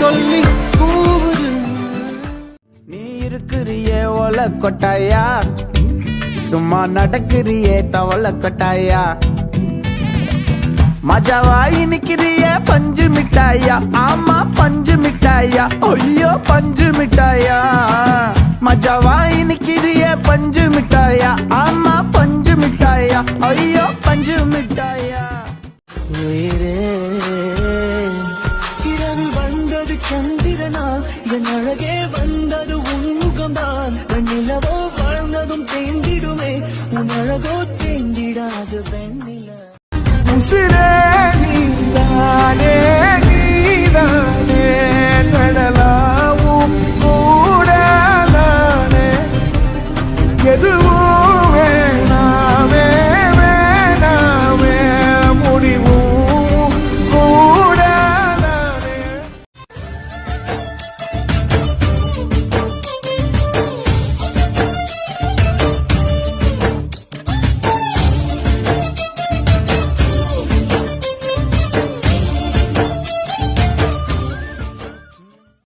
சொல்லி கூவுது. நீ இருக்கிறியே ஒல கொட்டாயா, சும்மா நடக்கிறியே தவள கொட்டாயா, மஜாவாய் நிக்கிறிய பஞ்சு மிட்டாயா, ஆமா பஞ்சு மிட்டாயா, ஐயோ பஞ்சு மிட்டாயா, மஜாவாய் நிக்கிறிய பஞ்சு மிட்டாயா, ஆமா பஞ்சு மிட்டாயா, ஐயோ பஞ்சு மிட்டாயா. இரவு வந்தது சந்திரனா, என் அழகே வந்தது உன்முகம்தான், வெண்ணிலவோ வாழ்ந்ததும் தேந்திடுமே, உன் அழகோ தேந்திடாது வெண்ணில. உசிரே நீதானே நீதானே நடல